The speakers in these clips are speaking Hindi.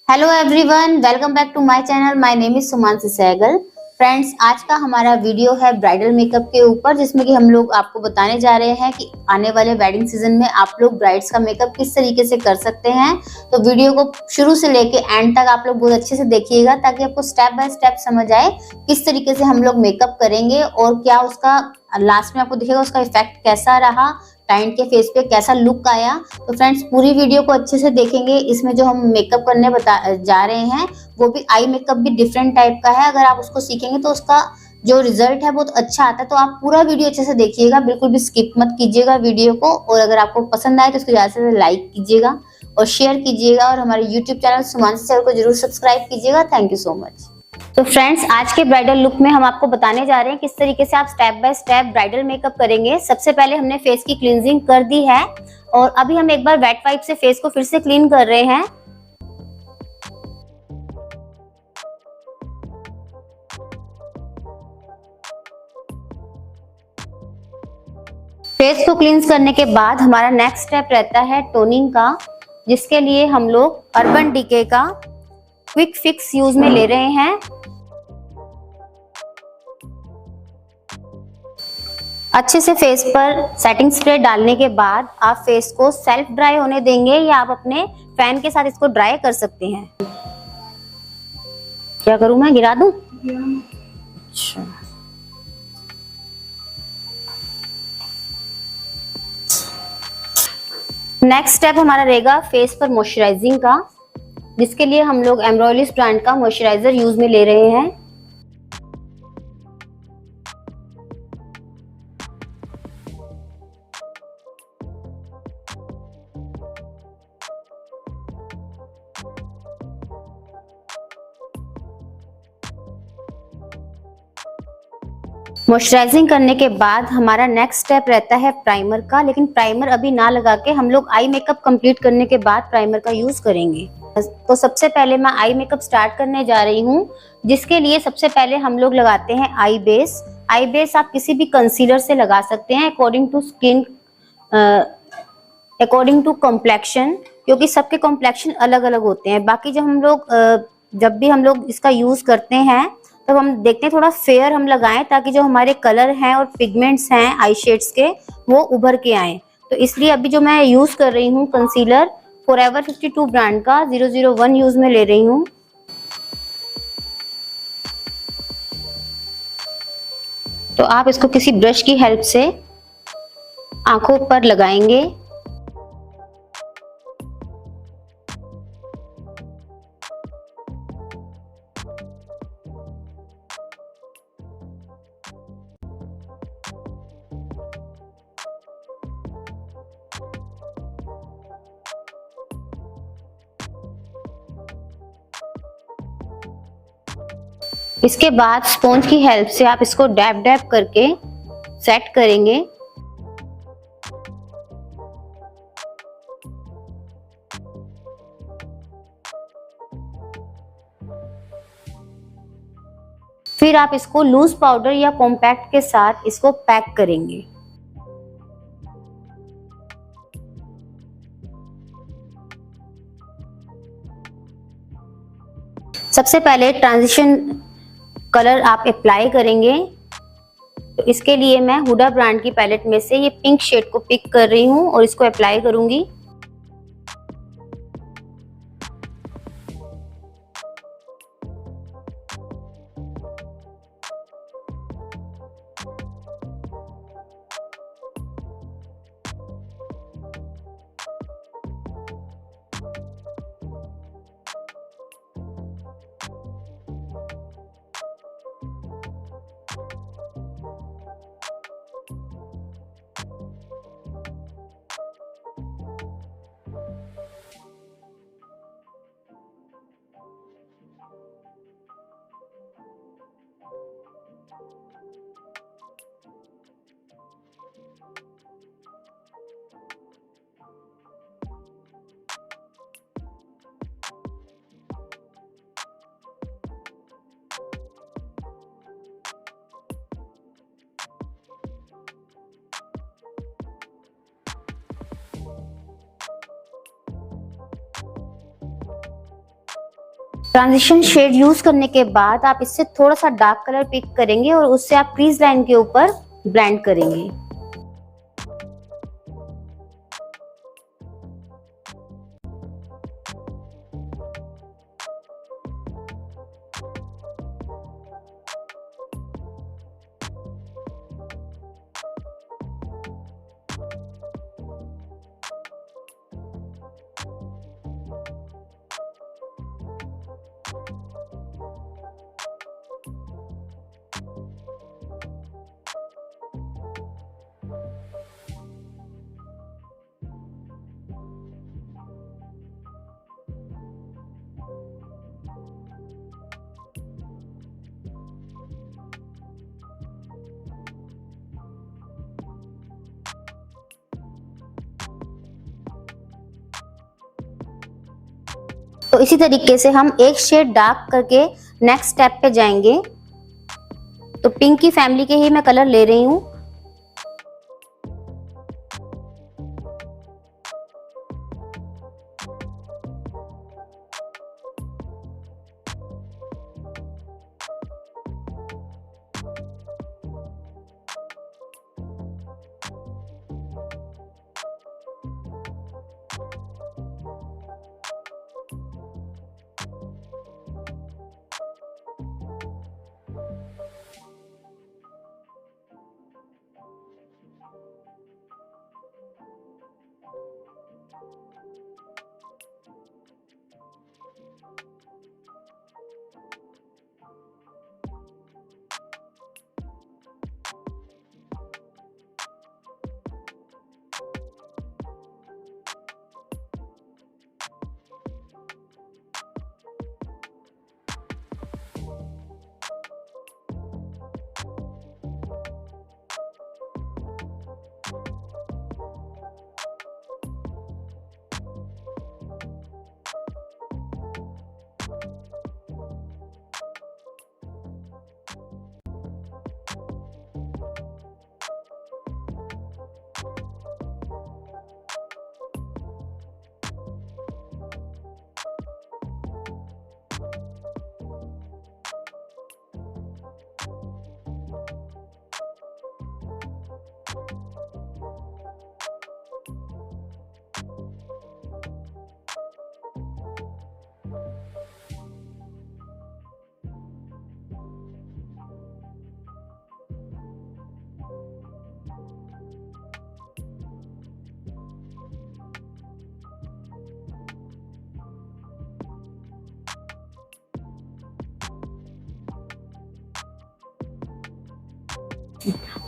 Hello everyone, welcome back to my channel. My name is Sumanshi Sehgal. Friends, आज का हमारा वीडियो है ब्राइडल मेकअप के ऊपर, जिसमें कि हम लोग आपको बताने जा रहे हैं कि आने वाले वेडिंग सीजन में आप लोग ब्राइड्स का मेकअप किस तरीके से कर सकते हैं। तो वीडियो को शुरू से लेके एंड तक आप लोग बहुत अच्छे से देखिएगा, ताकि आपको स्टेप बाय स्टेप समझ आए किस तरीके से हम लोग मेकअप करेंगे और क्या उसका लास्ट में आपको दिखेगा उसका इफेक्ट कैसा रहा, क्लाइंट के फेस पे कैसा लुक आया। तो फ्रेंड्स, पूरी वीडियो को अच्छे से देखेंगे। इसमें जो हम मेकअप करने जा रहे हैं वो भी आई मेकअप भी डिफरेंट टाइप का है। अगर आप उसको सीखेंगे तो उसका जो रिजल्ट है बहुत अच्छा आता है। तो आप पूरा वीडियो अच्छे से देखिएगा, बिल्कुल भी स्किप मत कीजिएगा वीडियो को। और अगर आपको पसंद आए तो उसको ज्यादा से लाइक कीजिएगा और शेयर कीजिएगा, और हमारे यूट्यूब चैनल सुमांशी सहगल को जरूर सब्सक्राइब कीजिएगा। Thank you so much. तो फ्रेंड्स, आज के ब्राइडल लुक में हम आपको बताने जा रहे हैं किस तरीके से आप step by step bridal makeup करेंगे। सबसे पहले हमने फेस की क्लींजिंग कर दी है और अभी हम एक बार वेट वाइप से फेस को फिर से क्लीन कर रहे हैं। फेस को क्लींस करने के बाद हमारा नेक्स्ट स्टेप रहता है टोनिंग का, जिसके लिए हम लोग अर्बन डीके का क्विक फिक्स यूज में ले रहे हैं। अच्छे से फेस पर सेटिंग स्प्रे डालने के बाद आप फेस को सेल्फ ड्राई होने देंगे, या आप अपने फैन के साथ इसको ड्राई कर सकते हैं। क्या करूं, मैं गिरा दूं? अच्छा, नेक्स्ट स्टेप हमारा रहेगा फेस पर मॉइस्चराइजिंग का, जिसके लिए हम लोग एम्ब्रोलिस ब्रांड का मॉइस्चराइजर यूज में ले रहे हैं। मॉइस्चराइजिंग करने के बाद हमारा नेक्स्ट स्टेप रहता है प्राइमर का, लेकिन प्राइमर अभी ना लगा के हम लोग आई मेकअप कंप्लीट करने के बाद प्राइमर का यूज करेंगे। तो सबसे पहले मैं आई मेकअप स्टार्ट करने जा रही हूँ, जिसके लिए सबसे पहले हम लोग लगाते हैं आई बेस। आई बेस आप किसी भी कंसीलर से लगा सकते हैं according to skin, according to complexion, क्योंकि सबके कॉम्प्लेक्शन अलग अलग होते हैं। बाकी जब भी हम लोग इसका यूज करते हैं तब हम देखते हैं थोड़ा फेयर हम लगाएं, ताकि जो हमारे कलर हैं और पिगमेंट्स हैं आई शेड्स के वो उभर के आए। तो इसलिए अभी जो मैं यूज कर रही हूँ कंसीलर फॉरएवर 52 ब्रांड का 001 यूज में ले रही हूँ। तो आप इसको किसी ब्रश की हेल्प से आंखों पर लगाएंगे। इसके बाद स्पॉन्ज की हेल्प से आप इसको डैब डैब करके सेट करेंगे। फिर आप इसको लूज पाउडर या कॉम्पैक्ट के साथ इसको पैक करेंगे। सबसे पहले ट्रांजिशन कलर आप अप्लाई करेंगे। तो इसके लिए मैं हुडा ब्रांड की पैलेट में से ये पिंक शेड को पिक कर रही हूँ और इसको अप्लाई करूंगी। ट्रांजिशन शेड यूज करने के बाद आप इससे थोड़ा सा डार्क कलर पिक करेंगे और उससे आप क्रीज लाइन के ऊपर ब्लेंड करेंगे। तो इसी तरीके से हम एक शेड डार्क करके नेक्स्ट स्टेप पे जाएंगे। तो पिंक की फैमिली के ही मैं कलर ले रही हूँ।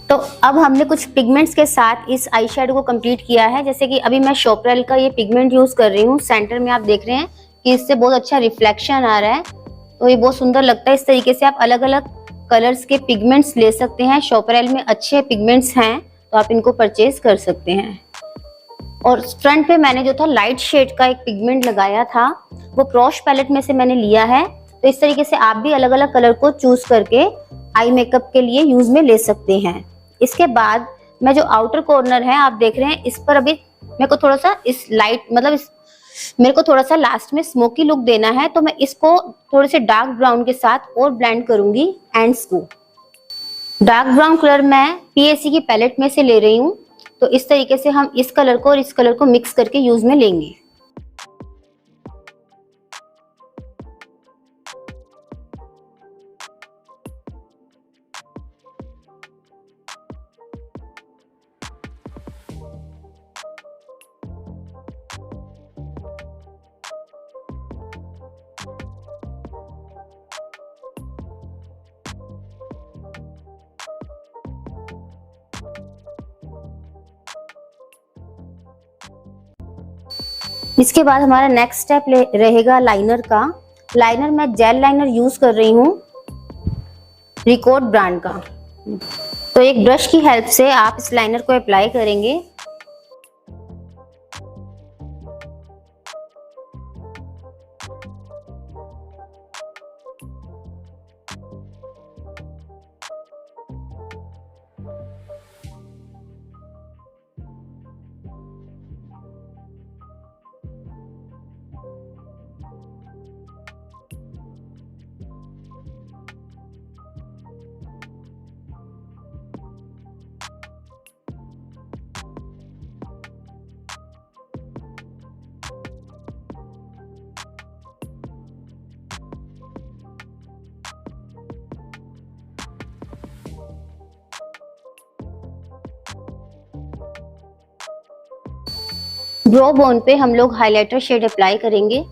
तो अब हमने कुछ पिगमेंट्स के साथ इस आई शेडो को कंप्लीट किया है। जैसे कि अभी मैं शोपरेल का ये पिगमेंट यूज कर रही हूँ। सेंटर में आप देख रहे हैं कि इससे बहुत अच्छा रिफ्लेक्शन आ रहा है, तो ये बहुत सुंदर लगता है। इस तरीके से आप अलग अलग कलर्स के पिगमेंट्स ले सकते हैं। शोपरेल में अच्छे पिगमेंट्स हैं, तो आप इनको परचेज कर सकते हैं। और फ्रंट पे मैंने जो था लाइट शेड का एक पिगमेंट लगाया था, वो क्रॉश पैलेट में से मैंने लिया है। तो इस तरीके से आप भी अलग अलग कलर को चूज करके आई मेकअप के लिए यूज में ले सकते हैं। इसके बाद मैं जो आउटर कॉर्नर है आप देख रहे हैं, इस पर अभी मेरे को थोड़ा सा इस लाइट मेरे को थोड़ा सा लास्ट में स्मोकी लुक देना है, तो मैं इसको थोड़े से डार्क ब्राउन के साथ और ब्लेंड करूंगी एंड्स को। डार्क ब्राउन कलर मैं पीएससी की पैलेट में से ले रही हूँ। तो इस तरीके से हम इस कलर को और इस कलर को मिक्स करके यूज में लेंगे। इसके बाद हमारा नेक्स्ट स्टेप रहेगा लाइनर का। लाइनर मैं जेल लाइनर यूज कर रही हूँ रिकॉर्ड ब्रांड का। तो एक ब्रश की हेल्प से आप इस लाइनर को अप्लाई करेंगे। ब्रो बोन पे हम लोग हाइलाइटर शेड अप्लाई करेंगे।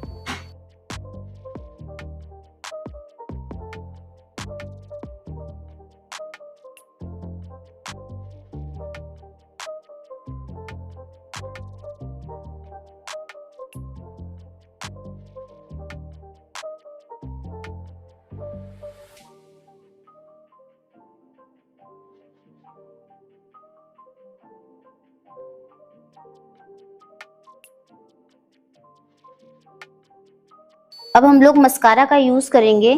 अब हम लोग मस्कारा का यूज करेंगे।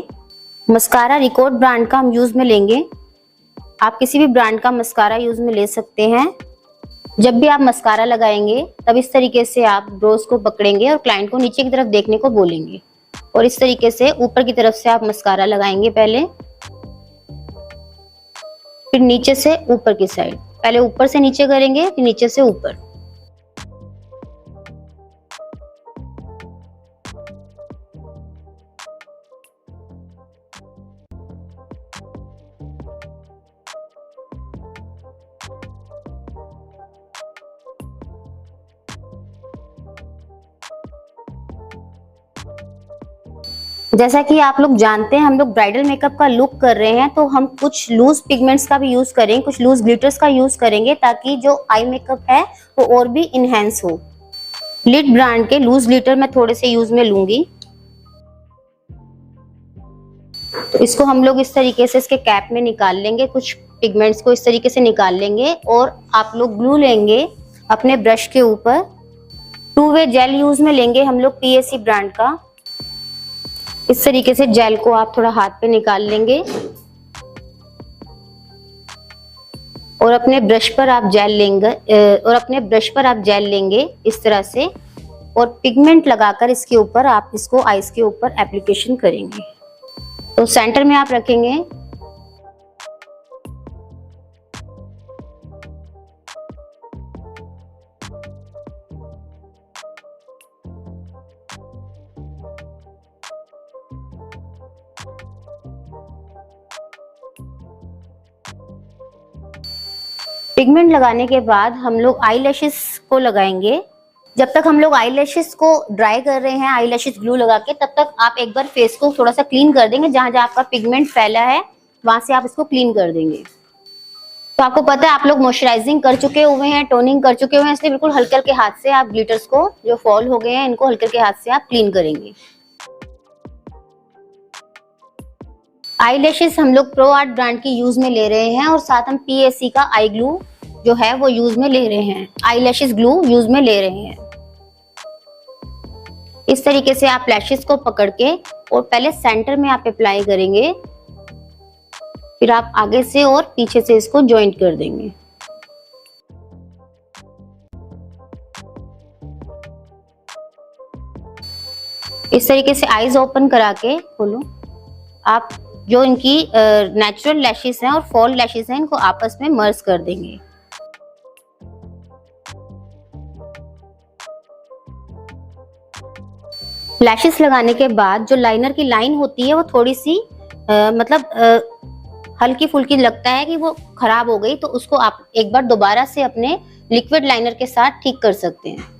मस्कारा रिकॉर्ड ब्रांड का हम यूज में लेंगे। आप किसी भी ब्रांड का मस्कारा यूज में ले सकते हैं। जब भी आप मस्कारा लगाएंगे तब इस तरीके से आप ब्रोज को पकड़ेंगे और क्लाइंट को नीचे की तरफ देखने को बोलेंगे और इस तरीके से ऊपर की तरफ से आप मस्कारा लगाएंगे पहले, फिर नीचे से ऊपर की साइड। पहले ऊपर से नीचे करेंगे फिर नीचे से ऊपर। जैसा कि आप लोग जानते हैं हम लोग ब्राइडल मेकअप का लुक कर रहे हैं, तो हम कुछ लूज पिगमेंट्स का भी यूज करेंगे, कुछ लूज ग्लिटर्स का यूज करेंगे ताकि जो आई मेकअप है वो और भी इनहेंस हो। लिट ब्रांड के लूज ग्लिटर मैं थोड़े से यूज में लूंगी। तो इसको हम लोग इस तरीके से इसके कैप में निकाल लेंगे, कुछ पिगमेंट्स को इस तरीके से निकाल लेंगे और आप लोग ग्लू लेंगे अपने ब्रश के ऊपर। 2 वे जेल यूज में लेंगे हम लोग पीएसी ब्रांड का। इस तरीके से जेल को आप थोड़ा हाथ पे निकाल लेंगे और अपने ब्रश पर आप जेल लेंगे इस तरह से और पिगमेंट लगाकर इसके ऊपर आप इसको आईज के ऊपर एप्लीकेशन करेंगे। तो सेंटर में आप रखेंगे। पिगमेंट लगाने के बाद हम लोग आई लैशेस को लगाएंगे। जब तक हम लोग आई लैशेस को ड्राई कर रहे हैं आई लैशेस ग्लू लगा के, तब तक आप एक बार फेस को थोड़ा सा क्लीन कर देंगे। जहां जहां आपका पिगमेंट फैला है वहां से आप इसको क्लीन कर देंगे। तो आपको पता है आप लोग मॉइस्चराइजिंग कर चुके हुए हैं, टोनिंग कर चुके हुए हैं, इसलिए बिल्कुल हल्के हल्के हाथ से आप ग्लिटर्स को जो फॉल हो गए हैं इनको हल्के हल्के हाथ से आप क्लीन करेंगे। आई लैशेस हम लोग प्रो आर्ट ब्रांड की यूज में ले रहे हैं और साथ हम पीएसी का आई ग्लू जो है वो यूज में ले रहे हैं, आई लैशेस ग्लू यूज में ले रहे हैं। इस तरीके से आप लैशेस को पकड़ के और पहले सेंटर में आप अप्लाई करेंगे, फिर आप आगे से और पीछे से इसको जॉइंट कर देंगे। इस तरीके से आईज ओपन करा के खोलो। आप जो इनकी नेचुरल लैशेस हैं और फॉल लैशेस हैं इनको आपस में मर्ज कर देंगे। लैशेस लगाने के बाद जो लाइनर की लाइन होती है वो थोड़ी सी हल्की फुल्की लगता है कि वो खराब हो गई, तो उसको आप एक बार दोबारा से अपने लिक्विड लाइनर के साथ ठीक कर सकते हैं।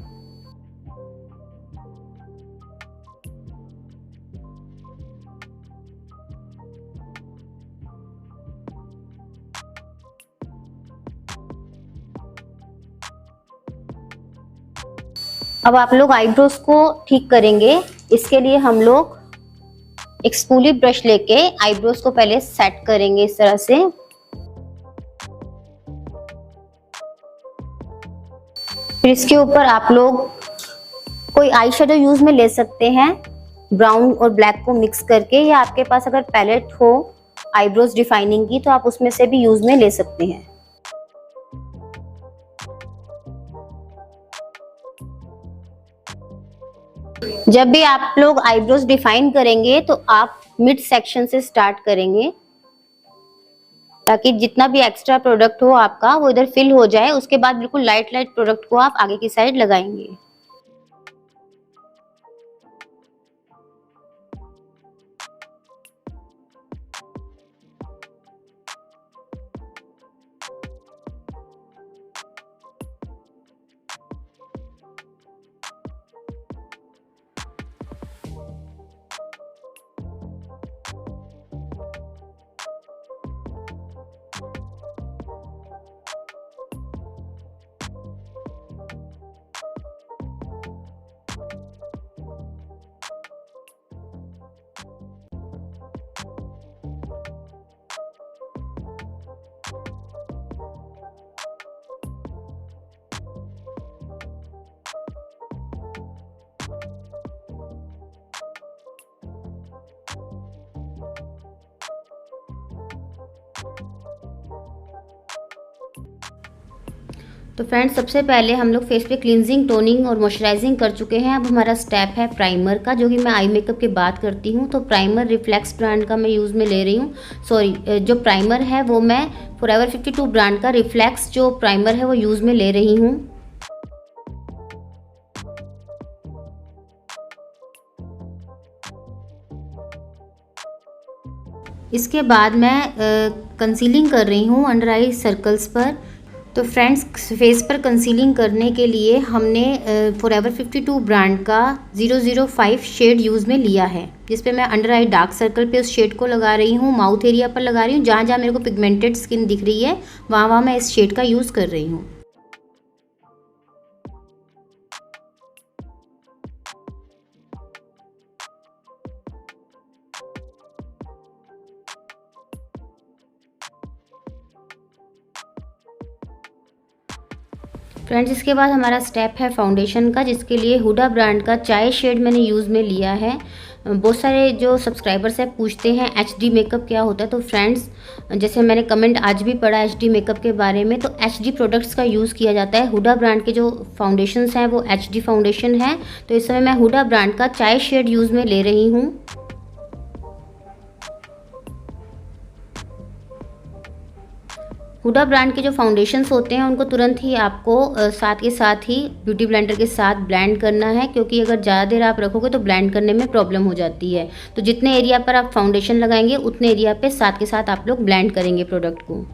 अब आप लोग आईब्रोज को ठीक करेंगे। इसके लिए हम लोग एक स्पूली ब्रश लेके आईब्रोज को पहले सेट करेंगे इस तरह से। फिर इसके ऊपर आप लोग कोई आई शेडो यूज में ले सकते हैं, ब्राउन और ब्लैक को मिक्स करके, या आपके पास अगर पैलेट हो आईब्रोज डिफाइनिंग की तो आप उसमें से भी यूज में ले सकते हैं। जब भी आप लोग आईब्रोज डिफाइन करेंगे तो आप मिड सेक्शन से स्टार्ट करेंगे ताकि जितना भी एक्स्ट्रा प्रोडक्ट हो आपका वो इधर फिल हो जाए। उसके बाद बिल्कुल लाइट लाइट प्रोडक्ट को आप आगे की साइड लगाएंगे। तो फ्रेंड्स सबसे पहले हम लोग फेस पे क्लींजिंग, टोनिंग और मॉइस्चराइजिंग कर चुके हैं। अब हमारा स्टेप है प्राइमर का, जो कि मैं आई मेकअप की बात करती हूँ। तो प्राइमर रिफ्लेक्स ब्रांड का मैं यूज़ में ले रही हूँ। जो प्राइमर है वो मैं फॉरएवर 52 ब्रांड का रिफ्लेक्स जो प्राइमर है वो यूज़ में ले रही हूँ। इसके बाद मैं कंसीलिंग कर रही हूँ अंडर आई सर्कल्स पर। तो फ्रेंड्स फेस पर कंसीलिंग करने के लिए हमने फॉरएवर 52 ब्रांड का 005 शेड यूज़ में लिया है, जिस पे मैं अंडर आई डार्क सर्कल पे उस शेड को लगा रही हूँ, माउथ एरिया पर लगा रही हूँ। जहाँ जहाँ मेरे को पिगमेंटेड स्किन दिख रही है वहाँ वहाँ मैं इस शेड का यूज़ कर रही हूँ। फ्रेंड्स इसके बाद हमारा स्टेप है फाउंडेशन का, जिसके लिए हुडा ब्रांड का चाय शेड मैंने यूज़ में लिया है। बहुत सारे जो सब्सक्राइबर्स हैं पूछते हैं एचडी मेकअप क्या होता है। तो फ्रेंड्स जैसे मैंने कमेंट आज भी पढ़ा एचडी मेकअप के बारे में, तो एचडी प्रोडक्ट्स का यूज़ किया जाता है। हुडा ब्रांड के जो फाउंडेशंस हैं वो एचडी फाउंडेशन है। तो इस समय मैं हुडा ब्रांड का चाय शेड यूज़ में ले रही हूँ। हुडा ब्रांड के जो फाउंडेशंस होते हैं उनको तुरंत ही आपको साथ के साथ ही ब्यूटी ब्लेंडर के साथ ब्लेंड करना है, क्योंकि अगर ज़्यादा देर आप रखोगे तो ब्लेंड करने में प्रॉब्लम हो जाती है। तो जितने एरिया पर आप फाउंडेशन लगाएंगे उतने एरिया पे साथ के साथ आप लोग ब्लेंड करेंगे प्रोडक्ट को।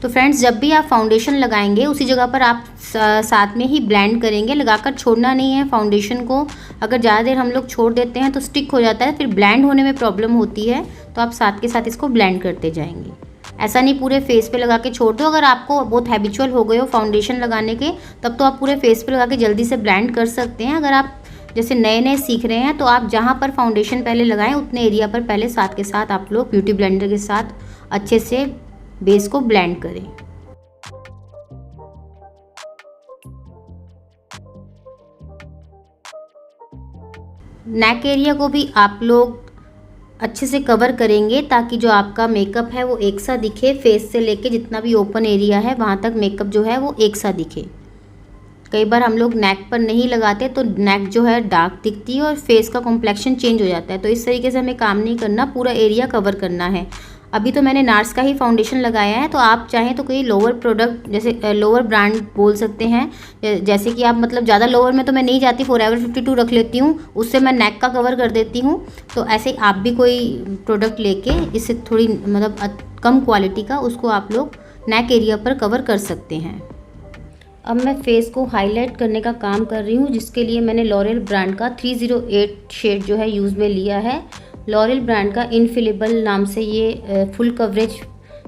तो फ्रेंड्स जब भी आप फाउंडेशन लगाएंगे उसी जगह पर आप साथ में ही ब्लेंड करेंगे, लगाकर छोड़ना नहीं है फाउंडेशन को। अगर ज़्यादा देर हम लोग छोड़ देते हैं तो स्टिक हो जाता है, फिर ब्लेंड होने में प्रॉब्लम होती है। तो आप साथ के साथ इसको ब्लेंड करते जाएंगे, ऐसा नहीं पूरे फेस पे लगा के छोड़ दो। अगर आपको बहुत हैबिचुअल हो गए हो फाउंडेशन लगाने के, तब तो आप पूरे फेस पे लगा के जल्दी से ब्लेंड कर सकते हैं। अगर आप जैसे नए नए सीख रहे हैं तो आप जहाँ पर फाउंडेशन पहले लगाएं उतने एरिया पर पहले साथ के साथ आप लोग ब्यूटी ब्लेंडर के साथ अच्छे से बेस को ब्लेंड करें। नेक एरिया को भी आप लोग अच्छे से कवर करेंगे ताकि जो आपका मेकअप है वो एक सा दिखे। फेस से लेके जितना भी ओपन एरिया है वहाँ तक मेकअप जो है वो एक सा दिखे। कई बार हम लोग नेक पर नहीं लगाते तो नेक जो है डार्क दिखती है और फेस का कॉम्प्लेक्शन चेंज हो जाता है। तो इस तरीके से हमें काम नहीं करना, पूरा एरिया कवर करना है। अभी तो मैंने नार्स का ही फाउंडेशन लगाया है, तो आप चाहें तो कोई लोअर प्रोडक्ट जैसे लोअर ब्रांड बोल सकते हैं। जैसे कि आप मतलब ज़्यादा लोअर में तो मैं नहीं जाती, फॉरएवर 52 रख लेती हूँ, उससे मैं नेक का कवर कर देती हूँ। तो ऐसे आप भी कोई प्रोडक्ट लेके इससे थोड़ी मतलब कम क्वालिटी का उसको आप लोग नेक एरिया पर कवर कर सकते हैं। अब मैं फेस को हाईलाइट करने का काम कर रही हूँ, जिसके लिए मैंने लॉरियल ब्रांड का 308 शेड जो है यूज़ में लिया है। लॉरियल ब्रांड का इनफिलेबल नाम से ये फुल कवरेज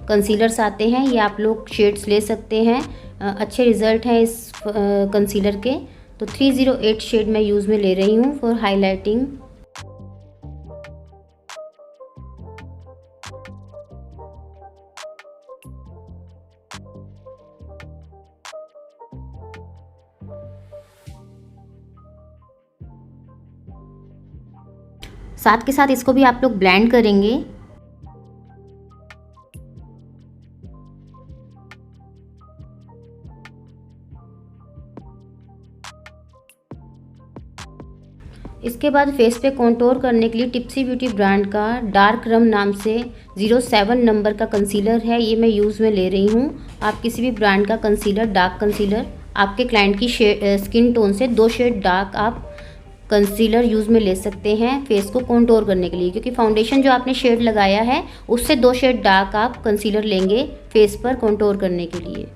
कंसीलर्स आते हैं, ये आप लोग शेड्स ले सकते हैं। अच्छे रिज़ल्ट हैं इस कंसीलर के। तो 308 शेड मैं यूज़ में ले रही हूँ फॉर हाईलाइटिंग। साथ के साथ इसको भी आप लोग ब्लेंड करेंगे। इसके बाद फेस पे कंटूर करने के लिए टिप्सी ब्यूटी ब्रांड का डार्क रम नाम से 07 नंबर का कंसीलर है, ये मैं यूज़ में ले रही हूँ। आप किसी भी ब्रांड का कंसीलर, डार्क कंसीलर, आपके क्लाइंट की स्किन टोन से 2 शेड डार्क आप कंसीलर यूज़ में ले सकते हैं फेस को कंटूर करने के लिए, क्योंकि फाउंडेशन जो आपने शेड लगाया है उससे 2 शेड डार्क आप कंसीलर लेंगे फेस पर कंटूर करने के लिए।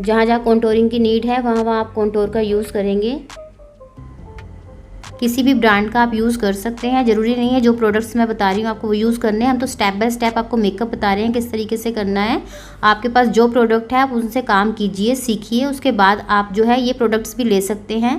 जहाँ जहाँ कंटूरिंग की नीड है वहाँ वहाँ आप कंटूर का यूज़ करेंगे। किसी भी ब्रांड का आप यूज़ कर सकते हैं, ज़रूरी नहीं है जो प्रोडक्ट्स मैं बता रही हूँ आपको वो यूज़ करने हैं। हम तो स्टेप बाय स्टेप आपको मेकअप बता रहे हैं किस तरीके से करना है। आपके पास जो प्रोडक्ट है आप उनसे काम कीजिए, सीखिए, उसके बाद आप जो है ये प्रोडक्ट्स भी ले सकते हैं।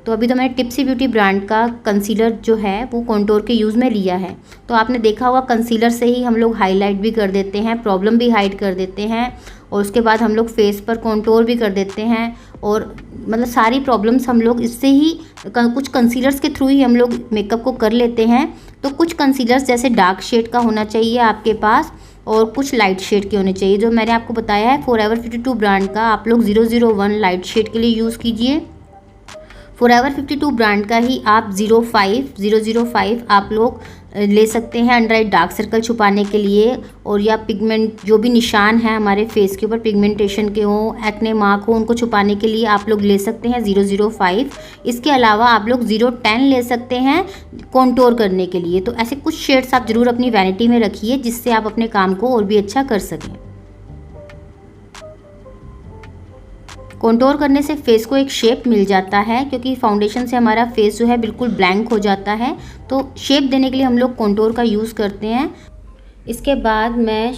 तो अभी तो मैंने टिप्सी ब्यूटी ब्रांड का कंसीलर जो है वो कॉन्टोर के यूज़ में लिया है। तो आपने देखा होगा कंसीलर से ही हम लोग हाईलाइट भी कर देते हैं, प्रॉब्लम भी हाइड कर देते हैं, और उसके बाद हम लोग फेस पर कॉन्टोर भी कर देते हैं, और मतलब सारी प्रॉब्लम्स हम लोग इससे ही कुछ कंसीलर्स के थ्रू ही हम लोग मेकअप को कर लेते हैं। तो कुछ कंसीलर्स जैसे डार्क शेड का होना चाहिए आपके पास, और कुछ लाइट शेड के होने चाहिए। जो मैंने आपको बताया है फॉरएवर 52 ब्रांड का आप लोग 001 लाइट शेड के लिए यूज़ कीजिए। फॉरएवर 52 ब्रांड का ही आप 005 आप लोग ले सकते हैं अंडर आई डार्क सर्कल छुपाने के लिए, और या पिगमेंट जो भी निशान है हमारे फेस के ऊपर पिगमेंटेशन के हों, एक्ने मार्क हो, उनको छुपाने के लिए आप लोग ले सकते हैं 005। इसके अलावा आप लोग 010 ले सकते हैं कॉन्टोर करने के लिए। तो ऐसे कुछ शेड्स आप ज़रूर अपनी वैनिटी में रखिए जिससे आप अपने काम को और भी अच्छा कर सकें। कॉन्टोर करने से फेस को एक शेप मिल जाता है, क्योंकि फाउंडेशन से हमारा फेस जो है बिल्कुल ब्लैंक हो जाता है। तो शेप देने के लिए हम लोग कॉन्टोर का यूज़ करते हैं। इसके बाद मैं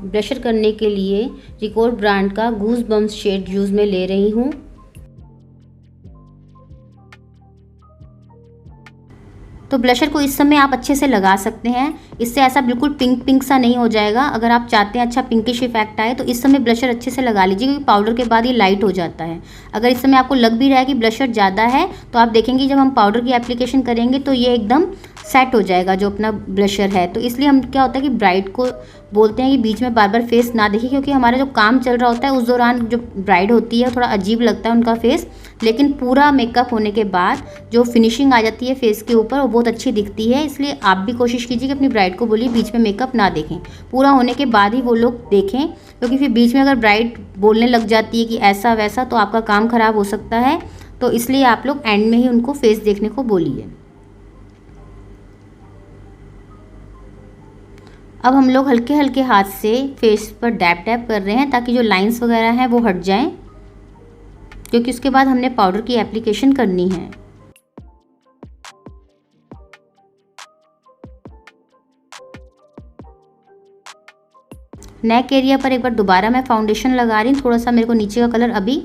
ब्लशर करने के लिए रिकोर ब्रांड का गूज बम्स शेड यूज़ में ले रही हूँ। तो ब्लशर को इस समय आप अच्छे से लगा सकते हैं, इससे ऐसा बिल्कुल पिंक पिंक सा नहीं हो जाएगा। अगर आप चाहते हैं अच्छा पिंकिश इफेक्ट आए तो इस समय ब्लशर अच्छे से लगा लीजिए, क्योंकि पाउडर के बाद ये लाइट हो जाता है। अगर इस समय आपको लग भी रहा है कि ब्लशर ज़्यादा है तो आप देखेंगे जब हम पाउडर की एप्लीकेशन करेंगे तो ये एकदम सेट हो जाएगा जो अपना ब्लशर है। तो इसलिए हम क्या होता है कि ब्राइड को बोलते हैं कि बीच में बार बार फेस ना देखिए, क्योंकि हमारा जो काम चल रहा होता है उस दौरान जो ब्राइड होती है थोड़ा अजीब लगता है उनका फेस, लेकिन पूरा मेकअप होने के बाद जो फिनिशिंग आ जाती है फेस के ऊपर वो बहुत अच्छी दिखती है। इसलिए आप भी कोशिश कीजिए कि अपनी ब्राइड को बोलिए बीच में मेकअप ना देखें, पूरा होने के बाद ही वो लोग देखें, क्योंकि फिर बीच में अगर ब्राइड बोलने लग जाती है कि ऐसा वैसा तो आपका काम खराब हो सकता है। तो इसलिए आप लोग एंड में ही उनको फेस देखने को बोलिए। अब हम लोग हल्के हल्के हाथ से फेस पर डैप डैप कर रहे हैं ताकि जो लाइंस वगैरह हैं वो हट जाएं, क्योंकि उसके बाद हमने पाउडर की एप्लीकेशन करनी है। नेक एरिया पर एक बार दोबारा मैं फाउंडेशन लगा रही हूँ। थोड़ा सा मेरे को नीचे का कलर अभी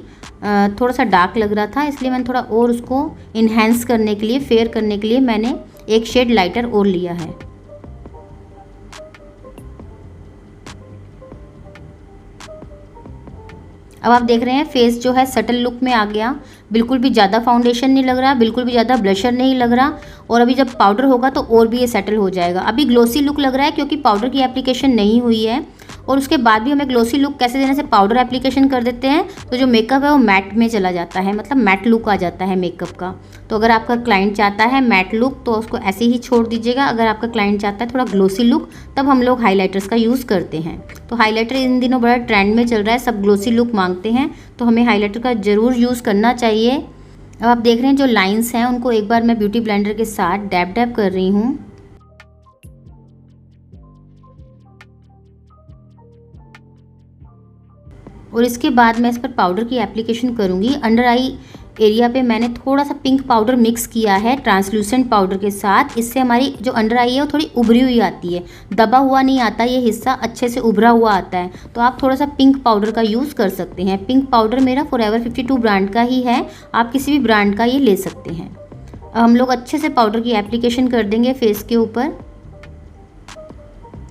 थोड़ा सा डार्क लग रहा था, इसलिए मैंने थोड़ा और उसको इन्हेंस करने के लिए, फेयर करने के लिए मैंने एक शेड लाइटर और लिया है। अब आप देख रहे हैं फेस जो है सटल लुक में आ गया, बिल्कुल भी ज़्यादा फाउंडेशन नहीं लग रहा, बिल्कुल भी ज़्यादा ब्लशर नहीं लग रहा, और अभी जब पाउडर होगा तो और भी ये सेटल हो जाएगा। अभी ग्लोसी लुक लग रहा है क्योंकि पाउडर की एप्लीकेशन नहीं हुई है, और उसके बाद भी हमें ग्लोसी लुक कैसे देने से पाउडर एप्लीकेशन कर देते हैं तो जो मेकअप है वो मैट में चला जाता है, मतलब मैट लुक आ जाता है मेकअप का। तो अगर आपका क्लाइंट चाहता है मैट लुक तो उसको ऐसे ही छोड़ दीजिएगा। अगर आपका क्लाइंट चाहता है थोड़ा ग्लोसी लुक तब हम लोग हाइलाइटर्स का यूज़ करते हैं। तो हाइलाइटर इन दिनों बड़ा ट्रेंड में चल रहा है, सब ग्लोसी लुक मांगते हैं, तो हमें हाइलाइटर का ज़रूर यूज़ करना चाहिए। अब आप देख रहे हैं जो लाइंस हैं उनको एक बार मैं ब्यूटी ब्लेंडर के साथ डैब डैब कर रही हूँ। और इसके बाद मैं इस पर पाउडर की एप्लीकेशन करूँगी। अंडर आई एरिया पे मैंने थोड़ा सा पिंक पाउडर मिक्स किया है ट्रांसलूसेंट पाउडर के साथ। इससे हमारी जो अंडर आई है वो थोड़ी उभरी हुई आती है, दबा हुआ नहीं आता, ये हिस्सा अच्छे से उभरा हुआ आता है। तो आप थोड़ा सा पिंक पाउडर का यूज़ कर सकते हैं। पिंक पाउडर मेरा फॉरएवर 52 ब्रांड का ही है, आप किसी भी ब्रांड का ये ले सकते हैं। अब हम लोग अच्छे से पाउडर की एप्लीकेशन कर देंगे फेस के ऊपर।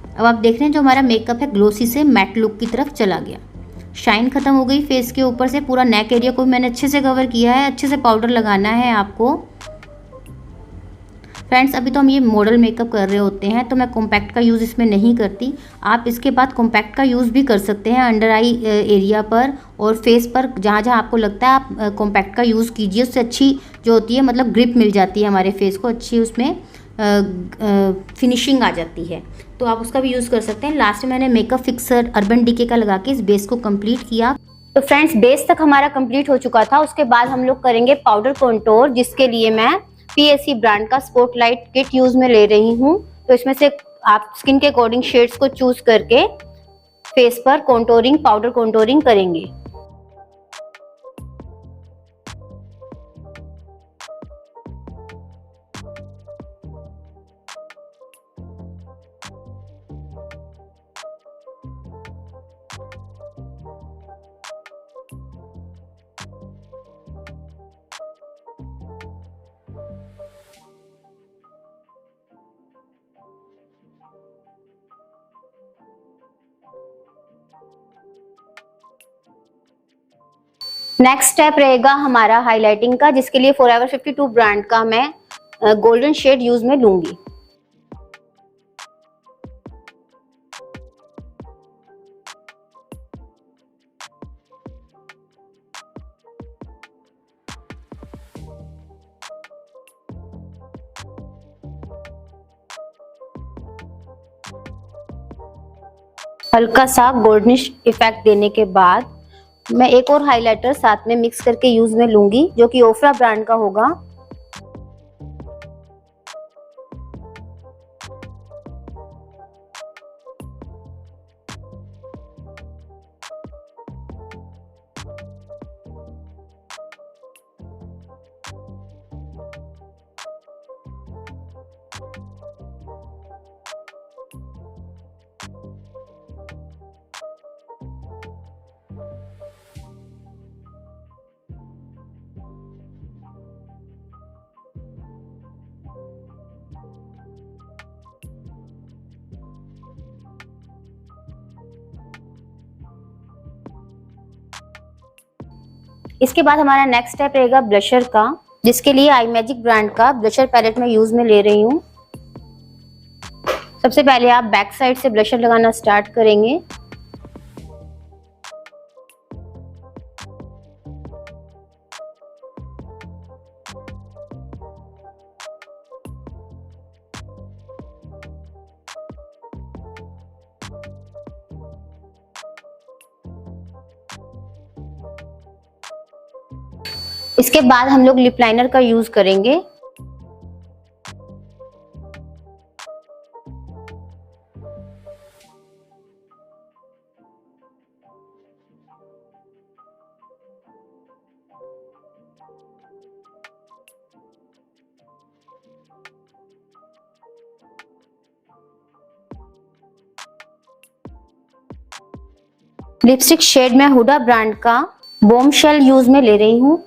अब आप देख रहे हैं जो हमारा मेकअप है ग्लोसी से मैट लुक की तरफ चला गया, शाइन खत्म हो गई फेस के ऊपर से। पूरा नेक एरिया को भी मैंने अच्छे से कवर किया है। अच्छे से पाउडर लगाना है आपको। फ्रेंड्स अभी तो हम ये मॉडल मेकअप कर रहे होते हैं तो मैं कॉम्पैक्ट का यूज़ इसमें नहीं करती। आप इसके बाद कॉम्पैक्ट का यूज़ भी कर सकते हैं अंडर आई एरिया पर और फेस पर, जहाँ जहाँ आपको लगता है आप कॉम्पैक्ट का यूज़ कीजिए। उससे अच्छी जो होती है मतलब ग्रिप मिल जाती है हमारे फेस को, अच्छी उसमें फिनिशिंग आ जाती है, तो आप उसका भी यूज़ कर सकते हैं। लास्ट में मैंने मेकअप फिक्सर अर्बन डिके का लगा के इस बेस को कंप्लीट किया। तो फ्रेंड्स बेस तक हमारा कंप्लीट हो चुका था। उसके बाद हम लोग करेंगे पाउडर कॉन्टोर, जिसके लिए मैं पीएससी ब्रांड का स्पॉटलाइट किट यूज में ले रही हूँ। तो इसमें से आप स्किन के अकॉर्डिंग शेड्स को चूज करके फेस पर कॉन्टोरिंग, पाउडर कॉन्टोरिंग करेंगे। नेक्स्ट स्टेप रहेगा हमारा हाइलाइटिंग का, जिसके लिए फॉरएवर 52 ब्रांड का मैं गोल्डन शेड यूज में लूंगी। हल्का सा गोल्डनिश इफेक्ट देने के बाद मैं एक और हाइलाइटर साथ में मिक्स करके यूज में लूंगी, जो कि ओफ्रा ब्रांड का होगा। इसके बाद हमारा नेक्स्ट स्टेप रहेगा ब्लशर का, जिसके लिए आई मैजिक ब्रांड का ब्लशर पैलेट में यूज में ले रही हूँ। सबसे पहले आप बैक साइड से ब्लशर लगाना स्टार्ट करेंगे। इसके बाद हम लोग लिप लाइनर का यूज करेंगे। लिपस्टिक शेड में हुडा ब्रांड का बॉम्बशेल यूज में ले रही हूँ।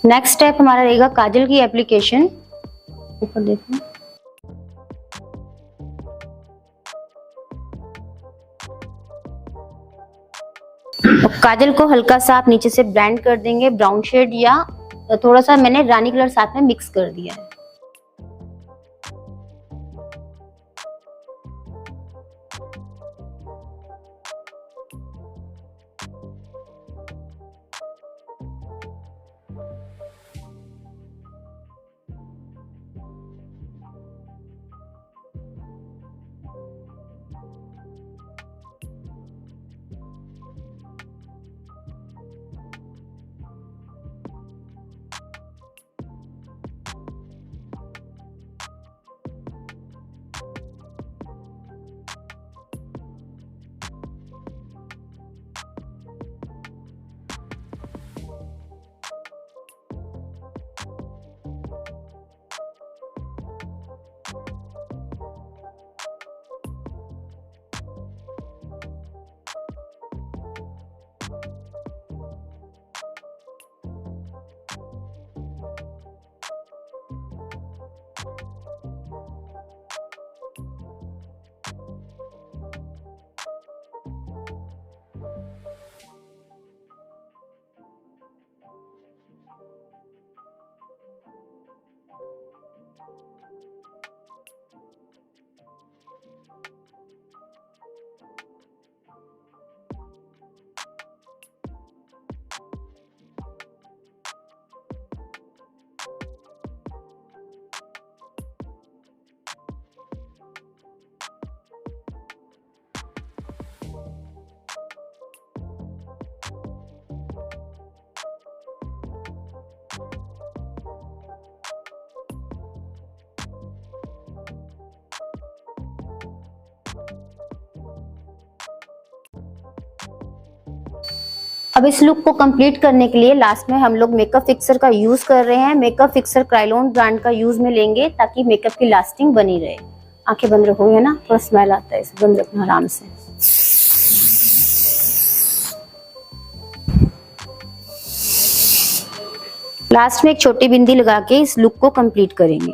नेक्स्ट स्टेप हमारा रहेगा काजल की एप्लीकेशन। ऊपर देखो, काजल को हल्का सा आप नीचे से ब्लेंड कर देंगे, ब्राउन शेड या थोड़ा सा मैंने रानी कलर साथ में मिक्स कर दिया है। अब इस लुक को कंप्लीट करने के लिए लास्ट में हम लोग मेकअप फिक्सर का यूज कर रहे हैं। मेकअप फिक्सर क्राइलोन ब्रांड का यूज में लेंगे ताकि मेकअप की लास्टिंग बनी रहे। आंखें बंद रखोगे ना, थोड़ा स्मेल आता है, इसे बंद रखना आराम से। लास्ट में एक छोटी बिंदी लगा के इस लुक को कंप्लीट करेंगे।